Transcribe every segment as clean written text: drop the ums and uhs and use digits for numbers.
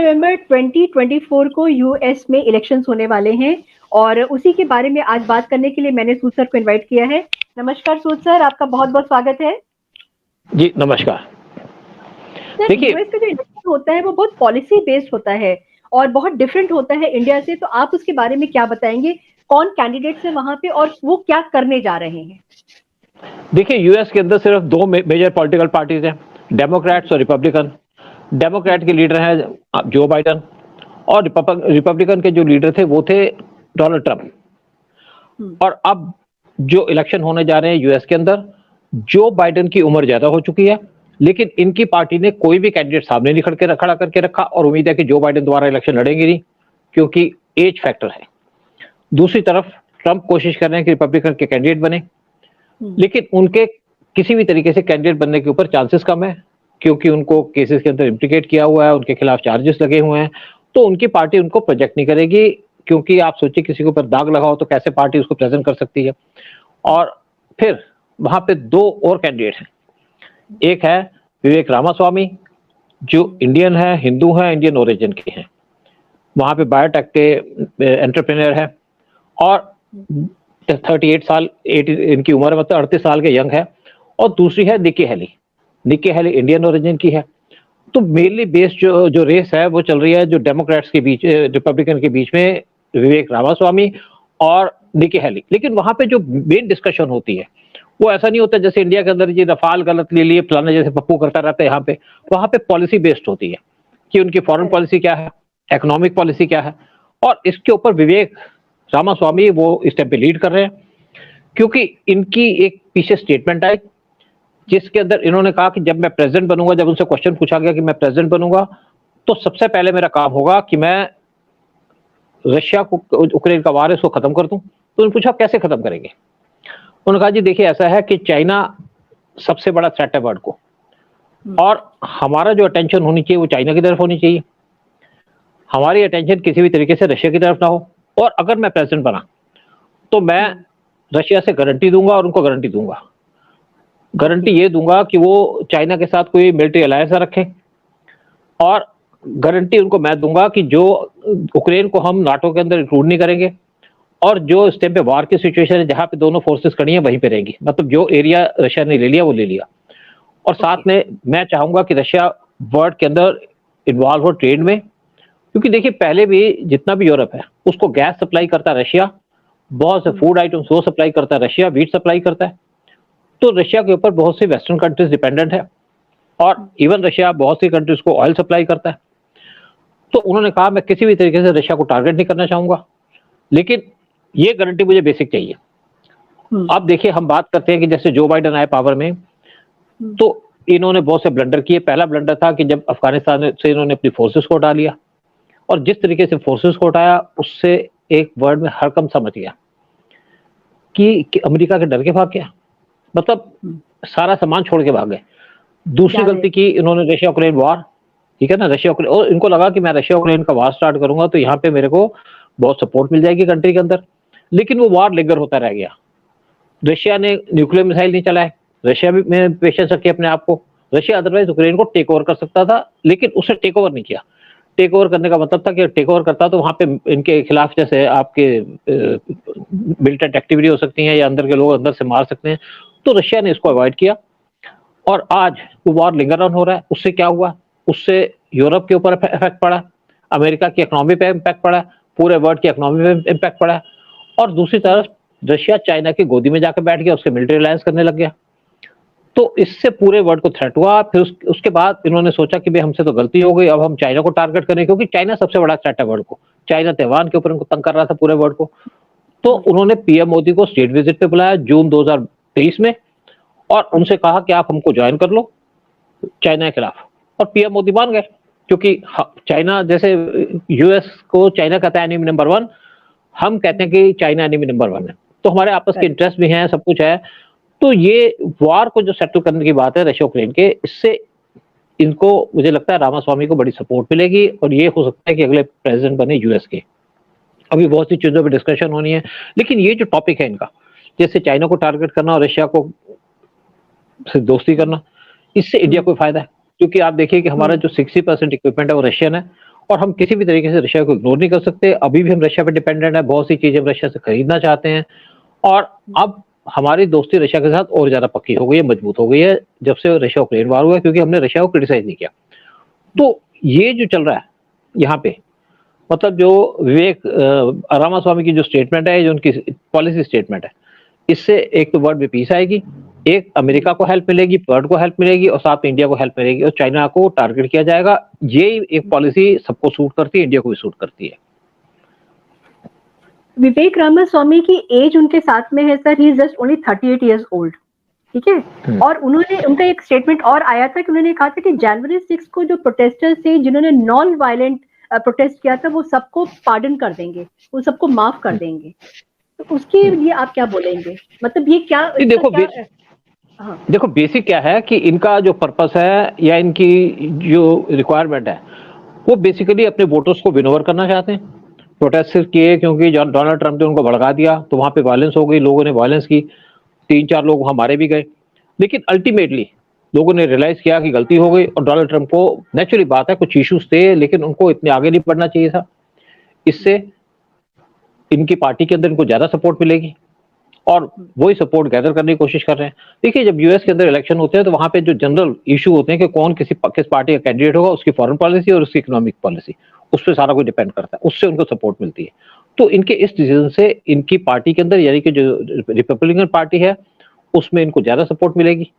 नवंबर 2024 को यूएस में इलेक्शंस होने वाले हैं और उसी के बारे में आज बात करने के लिए मैंने सूद सर को इनवाइट किया है। नमस्कार सूद सर, आपका बहुत बहुत स्वागत है। जी नमस्कार। सर, यूएस का जो इलेक्शन होता है वो बहुत पॉलिसी बेस्ड होता है और बहुत डिफरेंट होता है इंडिया से, तो आप उसके बारे में क्या बताएंगे? कौन कैंडिडेट्स है वहां पे और वो क्या करने जा रहे हैं? देखिए, यूएस के अंदर सिर्फ दो मेजर पॉलिटिकल पार्टीज हैं, डेमोक्रेट्स और रिपब्लिकन। डेमोक्रेट के लीडर हैं जो बाइडन और रिपब्लिकन के जो लीडर थे वो थे डोनाल्ड ट्रंप। और अब जो इलेक्शन होने जा रहे हैं यूएस के अंदर, जो बाइडन की उम्र ज्यादा हो चुकी है, लेकिन इनकी पार्टी ने कोई भी कैंडिडेट सामने नहीं खड़ा करके रखा और उम्मीद है कि जो बाइडन दोबारा इलेक्शन लड़ेंगे नहीं, क्योंकि एज फैक्टर है। दूसरी तरफ ट्रंप कोशिश कर रहे हैं कि रिपब्लिकन के कैंडिडेट बने, लेकिन उनके किसी भी तरीके से कैंडिडेट बनने के ऊपर चांसेस कम है, क्योंकि उनको केसेस के अंदर इम्प्लीकेट किया हुआ है, उनके खिलाफ चार्जेस लगे हुए हैं। तो उनकी पार्टी उनको प्रोजेक्ट नहीं करेगी, क्योंकि आप सोचिए किसी के ऊपर दाग लगाओ तो कैसे पार्टी उसको प्रेजेंट कर सकती है। और फिर वहां पे दो और कैंडिडेट हैं। एक है विवेक रामास्वामी, जो इंडियन है, हिंदू है, इंडियन ओरिजिन के हैं, वहां पे बायोटेक के एंटरप्रेन्योर है और 38 साल इनकी उम्र, मतलब 38 साल के यंग है। और दूसरी है निक्की हेली इंडियन ओरिजिन की है। तो मेनली बेस्ड जो रेस है वो चल रही है जो डेमोक्रेट्स के बीच, रिपब्लिकन के बीच में, विवेक रामास्वामी और निक्की हेली। लेकिन वहां पे जो मेन डिस्कशन होती है वो ऐसा नहीं होता जैसे इंडिया के अंदर ये रफाल गलत ले लिए फलाना जैसे पप्पू करता रहता है। यहाँ पे वहां पे पॉलिसी बेस्ड होती है कि उनकी फॉरेन पॉलिसी क्या है, इकोनॉमिक पॉलिसी क्या है। और इसके ऊपर विवेक रामास्वामी वो इस टाइम पे लीड कर रहे हैं, क्योंकि इनकी एक पीछे स्टेटमेंट आई जिसके अंदर इन्होंने कहा कि जब मैं प्रेसिडेंट बनूंगा, जब उनसे क्वेश्चन पूछा गया कि मैं प्रेसिडेंट बनूंगा तो सबसे पहले मेरा काम होगा कि मैं रशिया को, यूक्रेन का वार है, उसको खत्म कर दूं। तो उन्होंने पूछा कैसे खत्म करेंगे? उन्होंने कहा जी देखिए, ऐसा है कि चाइना सबसे बड़ा थ्रेट है वर्ल्ड को, और हमारा जो अटेंशन होनी चाहिए वो चाइना की तरफ होनी चाहिए, हमारी अटेंशन किसी भी तरीके से रशिया की तरफ ना हो। और अगर मैं प्रेसिडेंट बना तो मैं रशिया से गारंटी दूंगा, और उनको गारंटी दूंगा, गारंटी ये दूंगा कि वो चाइना के साथ कोई मिलिट्री अलायंस रखें, और गारंटी उनको मैं दूंगा कि जो यूक्रेन को हम नाटो के अंदर इंक्लूड नहीं करेंगे, और जो इस टाइम पे वार की सिचुएशन है जहां पे दोनों फोर्सेस खड़ी हैं वहीं पे रहेंगी, मतलब जो एरिया रशिया ने ले लिया वो ले लिया। और साथ में मैं चाहूंगा कि रशिया वर्ल्ड के अंदर इन्वॉल्व हो ट्रेड में, क्योंकि देखिए पहले भी जितना भी यूरोप है उसको गैस सप्लाई करता है रशिया, बहुत से फूड आइटम्स वो सप्लाई करता है रशिया, वीट सप्लाई करता है। तो रशिया के ऊपर बहुत सी वेस्टर्न कंट्रीज डिपेंडेंट है, और इवन रशिया बहुत सी कंट्रीज को ऑयल सप्लाई करता है। तो उन्होंने कहा मैं किसी भी तरीके से रशिया को टारगेट नहीं करना चाहूंगा, लेकिन ये गारंटी मुझे बेसिक चाहिए। अब देखिए, हम बात करते हैं कि जैसे जो बाइडन आए पावर में तो इन्होंने बहुत से ब्लंडर किए। पहला ब्लंडर था कि जब अफगानिस्तान से इन्होंने अपनी फोर्सेस को हटा लिया, और जिस तरीके से फोर्सेस को हटाया उससे एक वर्ड में हरकम समझ गया कि अमेरिका के डर के भाग गया, मतलब सारा सामान छोड़ के भाग गए। दूसरी गलती की इन्होंने रशिया यूक्रेन वार, ठीक है ना, रशिया यूक्रेन, और इनको लगा कि मैं रशिया यूक्रेन का वार स्टार्ट करूंगा तो यहाँ पे मेरे को बहुत सपोर्ट मिल जाएगी कंट्री के अंदर, लेकिन वो वार लिंगर होता रह गया। रशिया ने न्यूक्लियर मिसाइल नहीं चलाए, रशिया भी में पेशेंस रखी अपने आप को। रशिया अदरवाइज यूक्रेन को टेक ओवर कर सकता था, लेकिन उसने टेक ओवर नहीं किया। टेक ओवर करने का मतलब था कि टेक ओवर करता तो वहां पे इनके खिलाफ जैसे आपके मिलिटेंट एक्टिविटी हो सकती है या अंदर के लोग अंदर से मार सकते हैं, तो रशिया ने इसको अवॉइड किया। और आज वो वॉर लिंगर ऑन हो रहा है। उससे क्या हुआ? उससे यूरोप के ऊपर इफेक्ट पड़ा, अमेरिका की इकोनॉमी पे इम्पैक्ट पड़ा, पूरे वर्ल्ड की इकोनॉमी पे इम्पैक्ट पड़ा, और दूसरी तरफ रशिया चाइना की गोदी में जाकर बैठ गया, उसके मिलिट्री अलायंस करने लग गया। तो इससे पूरे वर्ल्ड को थ्रेट हुआ। फिर उसके बाद इन्होंने सोचा कि भाई हमसे तो गलती हो गई, अब हम चाइना को टारगेट करें, क्योंकि चाइना सबसे बड़ा थ्रेट है वर्ल्ड को। चाइना ताइवान के ऊपर इनको तंग कर रहा था पूरे वर्ल्ड को। तो उन्होंने पीएम मोदी को स्टेट विजिट पे बुलाया जून 2023 में, और उनसे कहा कि आप हमको ज्वाइन कर लो चाइना के खिलाफ, और पीएम मोदी मान गए, क्योंकि चाइना जैसे यूएस को चाइना कहता है एनिमी नंबर 1, हम कहते हैं कि चाइना एनिमी नंबर 1 है। तो हमारे आपस के इंटरेस्ट भी हैं, सब कुछ है। तो ये वार को जो सेटल करने की बात है रशिया यूक्रेन के, इससे इनको मुझे लगता है रामास्वामी को बड़ी सपोर्ट मिलेगी, और ये हो सकता है कि अगले प्रेसिडेंट बने यूएस के। अभी बहुत सी चीजों पर डिस्कशन होनी है, लेकिन ये जो टॉपिक है इनका, जैसे चाइना को टारगेट करना और रशिया को से दोस्ती करना, इससे इंडिया को फायदा है। क्योंकि आप देखिए कि हमारा जो 60% इक्विपमेंट है वो रशियन है, और हम किसी भी तरीके से रशिया को इग्नोर नहीं कर सकते। अभी भी हम रशिया पे डिपेंडेंट है, बहुत सी चीजें हम रशिया से खरीदना चाहते हैं और अब हमारी दोस्ती रशिया के साथ और ज्यादा पक्की हो गई है, मजबूत हो गई है जब से रशिया यूक्रेन वार हुआ है, क्योंकि हमने रशिया को क्रिटिसाइज नहीं किया। तो ये जो चल रहा है यहाँ पे, मतलब जो विवेक रामास्वामी की जो स्टेटमेंट है, जो उनकी पॉलिसी स्टेटमेंट है, इससे एक तो वर्ल्ड में पीस आएगी, एक अमेरिका को हेल्प मिलेगी, वर्ल्ड को हेल्प मिलेगी और साथ में इंडिया को हेल्प मिलेगी और चाइना को टारगेट किया जाएगा। ये एक पॉलिसी सबको सूट करती है, इंडिया को भी सूट करती है। विवेक रामास्वामी की एज उनके साथ में है sir, he is just only 38 years old, ठीक है। और उनका एक स्टेटमेंट और आया था कि उन्होंने कहा था कि जनवरी 6 को जो प्रोटेस्टर्स थे जिन्होंने नॉन वायलेंट प्रोटेस्ट किया था, वो सबको पार्डन कर देंगे, वो सबको माफ कर देंगे। तो उसके लिए आप क्या बोलेंगे? मतलब ये क्या, देखो बेसिक क्या है कि इनका जो पर्पस है या इनकी जो रिक्वायरमेंट है, वो बेसिकली अपने वोटर्स को विन ओवर करना चाहते हैं। प्रोटेस्ट सिर्फ किए क्योंकि डोनाल्ड ट्रंप ने उनको भड़का दिया, तो वहां पे वायलेंस हो गई, लोगों ने वायलेंस की, 3-4 लोग वहां मारे भी गए। लेकिन अल्टीमेटली लोगों ने रियलाइज किया कि गलती हो गई और डोनाल्ड ट्रंप को, नेचुरली बात है, कुछ इश्यूज थे लेकिन उनको इतने आगे नहीं बढ़ना चाहिए था। इससे इनकी पार्टी के अंदर इनको ज्यादा सपोर्ट मिलेगी और वही सपोर्ट गैदर करने की कोशिश कर रहे हैं। देखिए, जब यूएस के अंदर इलेक्शन होते हैं तो वहां पे जो जनरल इशू होते हैं कि कौन किस पार्टी का कैंडिडेट होगा, उसकी फॉरेन पॉलिसी और उसकी इकोनॉमिक पॉलिसी, उस पर सारा कुछ डिपेंड करता है, उससे उनको सपोर्ट मिलती है। तो इनके इस डिसीजन से इनकी पार्टी के अंदर, यानी कि जो रिपब्लिकन पार्टी है, उसमें इनको ज्यादा सपोर्ट मिलेगी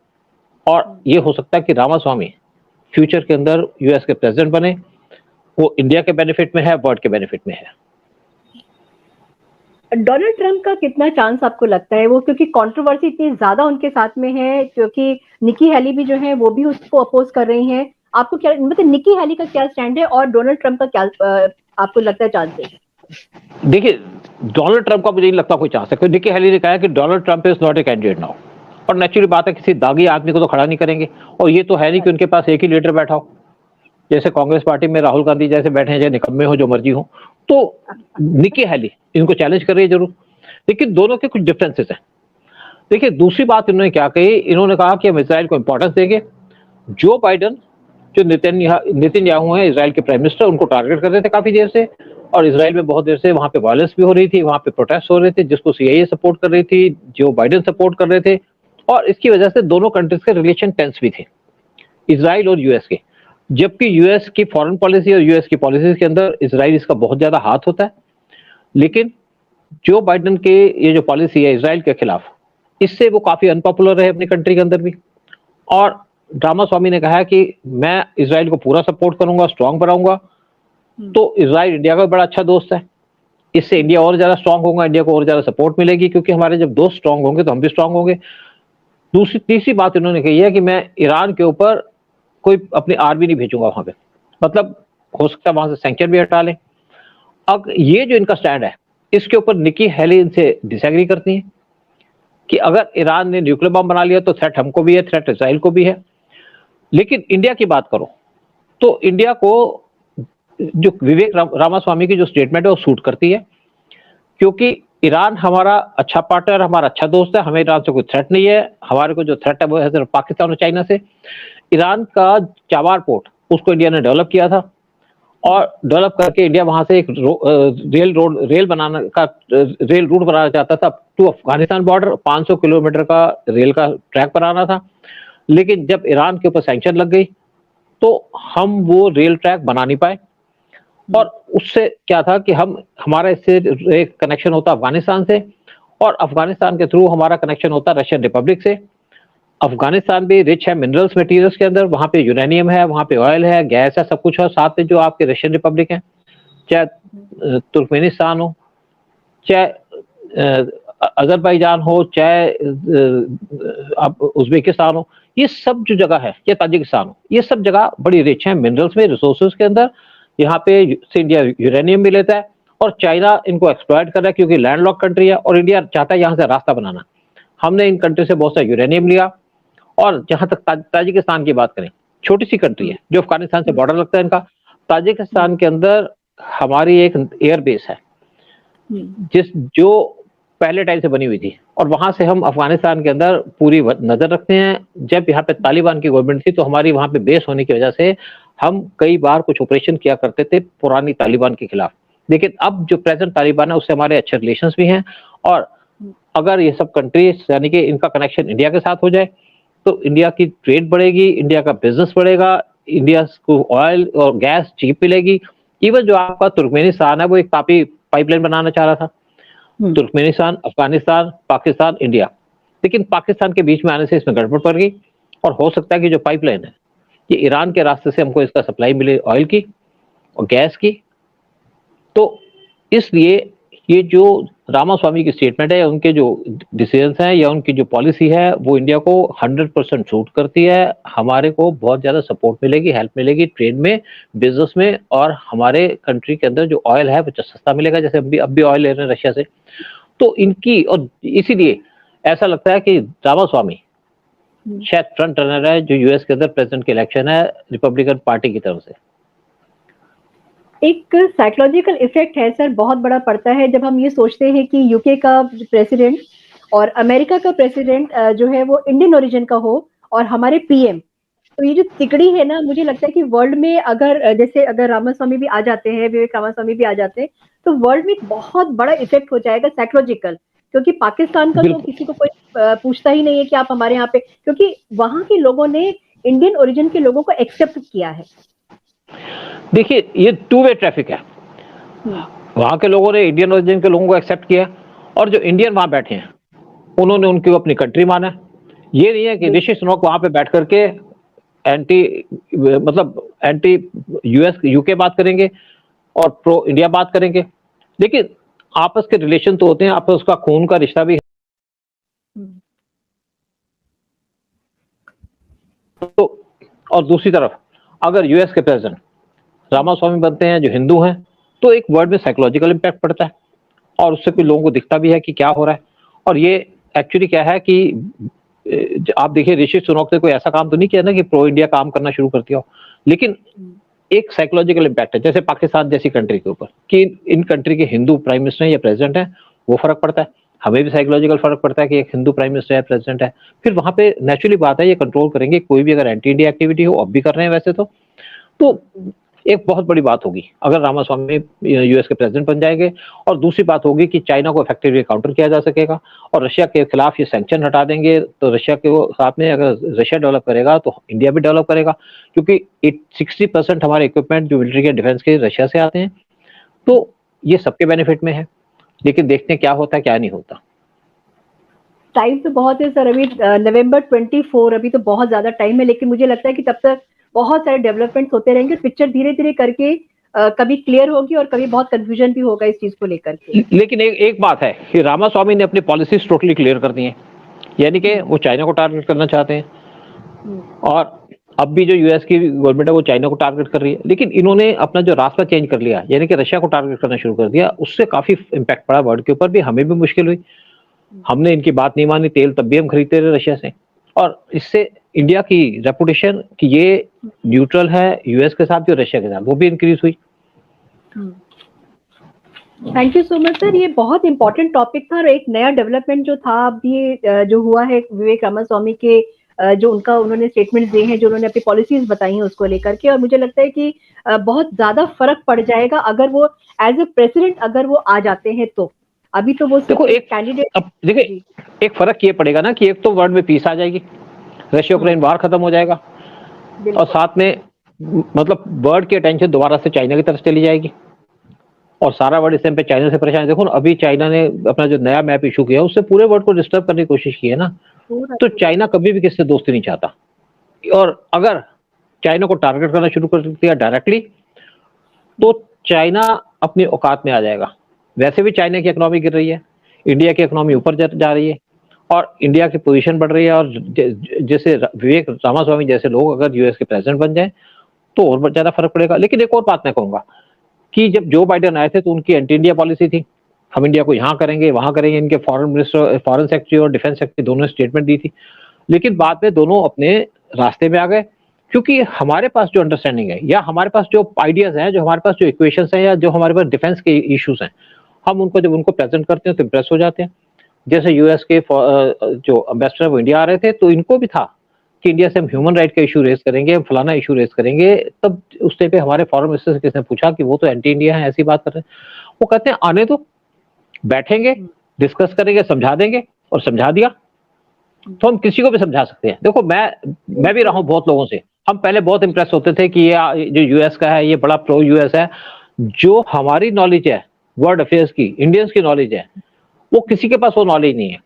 और ये हो सकता है कि रामास्वामी फ्यूचर के अंदर यूएस के प्रेसिडेंट बने। वो इंडिया के बेनिफिट में है, वर्ल्ड के बेनिफिट में है। डोनाल्ड ट्रंप का कितना चांस आपको लगता है? वो क्योंकि कंट्रोवर्सी इतनी ज्यादा उनके साथ में है, क्योंकि निकी हेली भी जो है वो भी उसको अपोज कर रही हैं। आपको क्या मतलब निकी हेली का क्या स्टैंड है और डोनाल्ड ट्रंप का क्या आपको लगता है चांसेस? देखिए, डोनाल्ड ट्रंप का मुझे नहीं लगता कोई चांस है, क्योंकि निकी हेली ने कहा है कि Donald Trump is not a candidate now, और नेचुरली बात है किसी दागी आदमी को तो खड़ा नहीं करेंगे। और ये तो है नहीं कि उनके पास एक ही लीडर बैठा हो, जैसे कांग्रेस पार्टी में राहुल गांधी जैसे बैठे हैं, चाहे निकम्मे हो, जो मर्जी हो। तो निकी हेली इनको चैलेंज कर रही है जरूर, लेकिन दोनों के कुछ डिफरेंसेस हैं। देखिए, दूसरी बात इन्होंने क्या कही, इन्होंने कहा कि हम इजराइल को इंपॉर्टेंस देंगे। जो बाइडन, जो नेतन्याहू हैं इजराइल के प्राइम मिनिस्टर, उनको टारगेट कर रहे थे काफी देर से, और इजराइल में बहुत देर से वहां पे वायलेंस भी हो रही थी, वहां पे प्रोटेस्ट हो रहे थे, जिसको सीआईए सपोर्ट कर रही थी, जो बाइडन सपोर्ट कर रहे थे, और इसकी वजह से दोनों कंट्रीज के रिलेशन टेंस भी थे, इजराइल और यूएस के। जबकि यूएस की फॉरेन पॉलिसी और यूएस की पॉलिसीज के अंदर इजराइल इसका बहुत ज्यादा हाथ होता है, लेकिन जो बाइडन के ये जो पॉलिसी है इजराइल के खिलाफ, इससे वो काफी अनपॉपुलर है अपनी कंट्री के अंदर भी। और रामास्वामी ने कहा है कि मैं इजराइल को पूरा सपोर्ट करूंगा, स्ट्रांग बनाऊंगा। तो इजराइल इंडिया का बड़ा अच्छा दोस्त है, इससे इंडिया और ज्यादा स्ट्रांग होगा, इंडिया को और ज्यादा सपोर्ट मिलेगी, क्योंकि हमारे जब दोस्त स्ट्रांग होंगे तो हम भी स्ट्रांग होंगे। तीसरी बात इन्होंने कही है कि मैं ईरान के ऊपर कोई अपनी आर्मी नहीं भेजूंगा वहां पे, मतलब हो सकता है वहां से सैंक्शन भी हटा लें। अब ये जो इनका स्टैंड है, इसके ऊपर निकी हेली इनसे डिसएग्री करती है कि अगर ईरान ने न्यूक्लियर बम बना लिया तो थ्रेट हमको भी है, थ्रेट इजराइल को भी है। लेकिन इंडिया की बात करो तो इंडिया को जो विवेक रामास्वामी की जो स्टेटमेंट है वो सूट करती है, क्योंकि ईरान हमारा अच्छा पार्टनर, हमारा अच्छा दोस्त है, हमें ईरान से कोई थ्रेट नहीं है। हमारे को जो थ्रेट है वो है सिर्फ पाकिस्तान और चाइना से। ईरान का चाबार पोर्ट, उसको इंडिया ने डेवलप किया था, और डेवलप करके इंडिया वहां से एक रेल रूट बनाना चाहता था टू अफगानिस्तान बॉर्डर, 500 किलोमीटर का रेल का ट्रैक बनाना था। लेकिन जब ईरान के ऊपर सैंक्शन लग गई तो हम वो रेल ट्रैक बना नहीं पाए, और उससे क्या था कि हमारा इससे एक कनेक्शन होता अफगानिस्तान से, और अफगानिस्तान के थ्रू हमारा कनेक्शन होता रशियन रिपब्लिक से। अफगानिस्तान भी रिच है मिनरल्स मटेरियल्स के अंदर, वहां पे यूरेनियम है, वहां पे ऑयल है, गैस है, सब कुछ है। साथ में जो आपके रशियन रिपब्लिक है, चाहे तुर्कमेनिस्तान हो, चाहे अजरबैजान हो, चाहे उज्बेकिस्तान हो, ये सब जो जगह है, या ताजिकिस्तान हो, ये सब जगह बड़ी रिच है मिनरल्स में, रिसोर्सेज के अंदर। यहाँ पे से इंडिया यूरेनियम भी लेता है, और चाइना इनको एक्सप्लॉइट कर रहा है क्योंकि लैंडलॉक कंट्री है, और इंडिया चाहता है यहाँ से रास्ता बनाना। हमने इन कंट्री से बहुत सा यूरेनियम लिया। और जहां तक ताजिकिस्तान की बात करें, छोटी सी कंट्री है जो अफगानिस्तान से बॉर्डर लगता है इनका। ताजिकिस्तान के अंदर हमारी एक एयर बेस है जो पहले टाइम से बनी हुई थी, और वहां से हम अफगानिस्तान के अंदर पूरी नजर रखते हैं। जब यहाँ पे तालिबान की गवर्नमेंट थी तो हमारी वहां पे बेस होने की वजह से हम कई बार कुछ ऑपरेशन किया करते थे पुरानी तालिबान के खिलाफ, लेकिन अब जो प्रेजेंट तालिबान है उससे हमारे अच्छे रिलेशंस भी हैं। और अगर ये सब कंट्रीज यानी कि इनका कनेक्शन इंडिया के साथ हो जाए तो इंडिया की ट्रेड बढ़ेगी, इंडिया का बिजनेस बढ़ेगा, इंडिया को ऑयल और गैस चीप मिलेगी। इवन जो आपका तुर्कमेनिस्तान है वो एक तापी पाइपलाइन बनाना चाह रहा था, तुर्कमेनिस्तान, अफगानिस्तान, पाकिस्तान, इंडिया, लेकिन पाकिस्तान के बीच में आने से इसमें गड़बड़ पड़ गई। और हो सकता है कि जो पाइपलाइन है ये ईरान के रास्ते से हमको इसका सप्लाई मिले ऑयल की और गैस की। तो इसलिए ये जो रामास्वामी की स्टेटमेंट है, उनके जो डिसीजंस हैं या उनकी जो पॉलिसी है वो इंडिया को 100% सूट करती है। हमारे को बहुत ज्यादा सपोर्ट मिलेगी, हेल्प मिलेगी ट्रेड में, बिजनेस में, और हमारे कंट्री के अंदर जो ऑयल है वो सस्ता मिलेगा, जैसे अब भी ऑयल ले रहे हैं रशिया से। तो इनकी, और इसीलिए ऐसा लगता है कि रामास्वामी शायद फ्रंट रनर है जो यूएस के अंदर प्रेसिडेंट के इलेक्शन है रिपब्लिकन पार्टी की तरफ से। एक साइकोलॉजिकल इफेक्ट है सर, बहुत बड़ा पड़ता है जब हम ये सोचते हैं कि यूके का प्रेसिडेंट और अमेरिका का प्रेसिडेंट जो है वो इंडियन ओरिजिन का हो और हमारे पीएम, तो ये जो तिकड़ी है ना, मुझे लगता है कि वर्ल्ड में अगर जैसे अगर रामास्वामी भी आ जाते हैं, विवेक रामास्वामी भी आ जाते हैं, तो वर्ल्ड में बहुत बड़ा इफेक्ट हो जाएगा साइकोलॉजिकल, क्योंकि पाकिस्तान का तो किसी को कोई पूछता ही नहीं है कि आप हमारे यहाँ पे, क्योंकि वहां के लोगों ने इंडियन ओरिजिन के लोगों को एक्सेप्ट किया है। देखिए ये टू वे ट्रैफिक है, वहां के लोगों ने इंडियन ओरिजिन के लोगों को एक्सेप्ट किया और जो इंडियन वहां बैठे हैं उन्होंने उनकी अपनी कंट्री माना है। ये नहीं है कि ऋषि सुनक वहां पे बैठ करके एंटी यूएस यूके बात करेंगे और प्रो इंडिया बात करेंगे, लेकिन आपस के रिलेशन तो होते हैं, आपस का खून का रिश्ता भी है। तो और दूसरी तरफ अगर यूएस के प्रेसिडेंट रामास्वामी बनते हैं जो हिंदू हैं, तो एक वर्ड में साइकोलॉजिकल इंपैक्ट पड़ता है और उससे कोई लोगों को दिखता भी है कि क्या हो रहा है। और ये एक्चुअली क्या है कि आप देखिए ऋषि सुनक ने कोई ऐसा काम तो नहीं किया ना कि प्रो इंडिया काम करना शुरू कर दिया हो, लेकिन एक साइकोलॉजिकल इंपैक्ट है जैसे पाकिस्तान जैसी कंट्री के ऊपर कि इन कंट्री के हिंदू प्राइम मिनिस्टर या प्रेसिडेंट है, वो फर्क पड़ता है। हमें भी साइकोलॉजिकल फर्क पड़ता है कि एक हिंदू प्राइम मिनिस्टर है, प्रेसिडेंट है, फिर वहां पे नेचुरली बात है ये कंट्रोल करेंगे कोई भी अगर एंटी इंडिया एक्टिविटी हो, अब भी कर रहे हैं वैसे तो एक बहुत बड़ी बात होगी अगर रामास्वामी यूएस के प्रेसिडेंट बन जाएंगे। और दूसरी बात होगी कि चाइना को इफेक्टिवली काउंटर किया जा सकेगा और रशिया के खिलाफ ये सैंक्शन हटा देंगे, तो रशिया के साथ में अगर रशिया डेवलप करेगा तो इंडिया भी डेवलप करेगा, क्योंकि 60% हमारे इक्विपमेंट जो मिलिट्री के डिफेंस के रशिया से आते हैं। तो ये सबके बेनिफिट में है, लेकिन देखते हैं क्या होता है क्या नहीं होता। टाइम तो बहुत है सर, अभी नवंबर 24, अभी तो बहुत ज्यादा टाइम है, लेकिन मुझे लगता है कि तब तक बहुत सारे डेवलपमेंट होते रहेंगे, पिक्चर धीरे धीरे करके कभी क्लियर होगी और कभी बहुत कंफ्यूजन भी होगा इस चीज को लेकर के। लेकिन एक बात है कि रामास्वामी ने अपनी पॉलिसीज टोटली क्लियर कर दी है, यानी कि वो चाइना को टारगेट करना चाहते हैं और अब भी जो यूएस की गवर्नमेंट है वो चाइना को टारगेट कर रही है, लेकिन इन्होंने अपना जो रास्ता चेंज कर लिया, यानी कि रशिया को टारगेट करना शुरू कर दिया। उससे काफी इम्पैक्ट पड़ा वर्ल्ड के ऊपर भी, हमें भी मुश्किल हुई, हमने इनकी बात नहीं मानी, तेल तब भी हम खरीदते रहे रशिया से। और इससे इंडिया की रेपुटेशन कि ये न्यूट्रल है यूएस के साथ जो रशिया के साथ, वो भी इंक्रीज हुई। Thank you so much sir, ये बहुत इंपॉर्टेंट टॉपिक था और एक नया डेवलपमेंट जो था अभी जो हुआ है विवेक रामास्वामी के जो उन्होंने स्टेटमेंट दिए हैं, जो उन्होंने अपनी पॉलिसीज बताई हैं उसको लेकर के, और मुझे लगता है कि बहुत ज्यादा फर्क पड़ जाएगा अगर वो एज ए प्रेसिडेंट अगर वो आ जाते हैं तो। अभी तो वो देखो एक कैंडिडेट, अब देखिए एक फर्क ये पड़ेगा ना कि एक तो वर्ल्ड में पीस आ जाएगी, रशिया यूक्रेन वार खत्म हो जाएगा और साथ में मतलब वर्ल्ड की अटेंशन दोबारा से चाइना की तरफ चली जाएगी और सारा वर्ल्ड इस टाइम पे चाइना से परेशान है। देखो अभी चाइना ने अपना जो नया मैप इशू किया उससे पूरे वर्ल्ड को डिस्टर्ब करने की कोशिश की है ना, तो चाइना कभी भी किससे दोस्ती नहीं चाहता। और अगर चाइना को टारगेट करना शुरू कर दिया डायरेक्टली तो चाइना अपनी औकात में आ जाएगा। वैसे भी चाइना की इकोनॉमी गिर रही है, इंडिया की इकोनॉमी ऊपर जा रही है और इंडिया की पोजीशन बढ़ रही है। और जैसे विवेक रामास्वामी जैसे लोग अगर यूएस के प्रेसिडेंट बन जाए तो और ज्यादा फर्क पड़ेगा। लेकिन एक और बात मैं कहूंगा कि जब जो बाइडेन आए थे तो उनकी एंटी इंडिया पॉलिसी थी, हम इंडिया को यहाँ करेंगे वहां करेंगे, इनके फॉरेन मिनिस्टर, फॉरेन सेक्रेटरी और डिफेंस सेक्रेटरी दोनों ने स्टेटमेंट दी थी, लेकिन बाद में दोनों अपने रास्ते में आ गए, क्योंकि हमारे पास जो अंडरस्टैंडिंग है या हमारे पास जो आइडियाज हैं, जो हमारे पास जो इक्वेशंस हैं या जो हमारे पास डिफेंस के इश्यूज हैं, हम उनको जब उनको प्रेजेंट करते हैं तो इम्प्रेस हो जाते हैं। जैसे यूएस के जो एम्बेसडर वो इंडिया आ रहे थे तो इनको भी था कि इंडिया से हम ह्यूमन राइट का इशू रेज करेंगे, फलाना इशू रेज करेंगे, तब उस टाइम पे हमारे फॉरेन मिनिस्टर से किसने पूछा कि वो तो एंटी इंडिया है, ऐसी बात कर रहे हैं। वो कहते हैं आने दो, बैठेंगे, डिस्कस करेंगे, समझा देंगे, और समझा दिया तो हम किसी को भी समझा सकते हैं। देखो मैं भी रहा हूं बहुत लोगों से, हम पहले बहुत इंप्रेस होते थे कि ये जो यूएस का है ये बड़ा प्रो यूएस है। जो हमारी नॉलेज है वर्ल्ड अफेयर्स की, इंडियंस की नॉलेज है, वो किसी के पास वो नॉलेज नहीं है।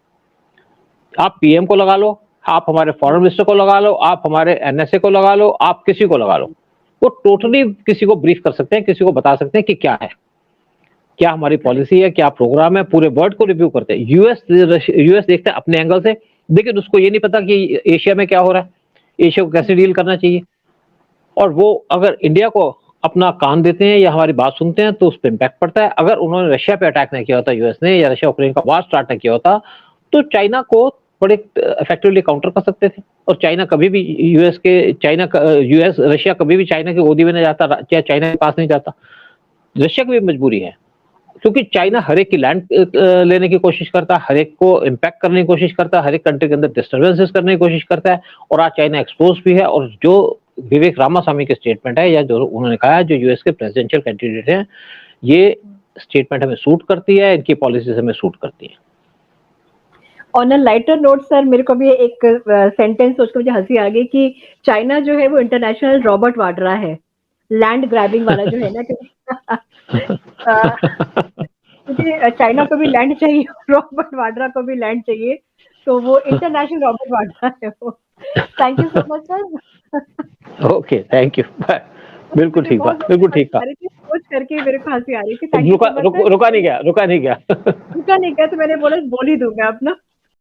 आप पीएम को लगा लो, आप हमारे फॉरेन मिनिस्टर को लगा लो, आप हमारे एनएसए को लगा लो, आप किसी को लगा लो, वो टोटली किसी को ब्रीफ कर सकते हैं, किसी को बता सकते हैं कि क्या है, क्या हमारी पॉलिसी है, क्या प्रोग्राम है, पूरे वर्ल्ड को रिव्यू करते हैं। यूएस देखते हैं अपने एंगल से, लेकिन उसको ये नहीं पता कि एशिया में क्या हो रहा है, एशिया को कैसे डील करना चाहिए। और वो अगर इंडिया को अपना कान देते हैं या हमारी बात सुनते हैं तो उस पर इम्पैक्ट पड़ता है। अगर उन्होंने रशिया पे अटैक नहीं किया होता यूएस ने, या रशिया यूक्रेन का वार स्टार्ट नहीं किया होता, तो चाइना को बड़े इफेक्टिवली काउंटर कर सकते थे। और चाइना कभी भी यूएस रशिया कभी भी चाइना की गोदी में नहीं जाता, या चाइना के पास नहीं जाता। रशिया की भी मजबूरी है, क्योंकि चाइना हर एक की लैंड लेने की कोशिश करता है, हर एक को इम्पैक्ट करने की कोशिश करता है, हर एक कंट्री के अंदर डिस्टर्बेंसेस करने की कोशिश करता है। और आज चाइना एक्सपोज भी है। और जो विवेक रामास्वामी के स्टेटमेंट है, या जो उन्होंने कहा है, जो यूएस के प्रेसिडेंशियल कैंडिडेट हैं, ये स्टेटमेंट हमें सूट करती है, इनकी पॉलिसीज हमें सूट करती है। On a lighter note sir, मेरे को भी एक सेंटेंस सोचकर मुझे हंसी आ गई कि चाइना जो है वो इंटरनेशनल रॉबर्ट वाड्रा है, लैंड ग्रैबिंग वाला जो है ना। मुझे चाइना को भी लैंड चाहिए, रॉबर्ट वाड्रा को भी लैंड चाहिए, तो वो इंटरनेशनल रॉबर्ट वाड्रा है वो। Thank you so much sir. Okay, thank you, bye. बिल्कुल ठीक बात, बिल्कुल ठीक था। सोच करके मेरे को हंसी आ रही थी। रुका नहीं गया रुका नहीं गया तो मैंने बोला बोल ही दूंगा अपना।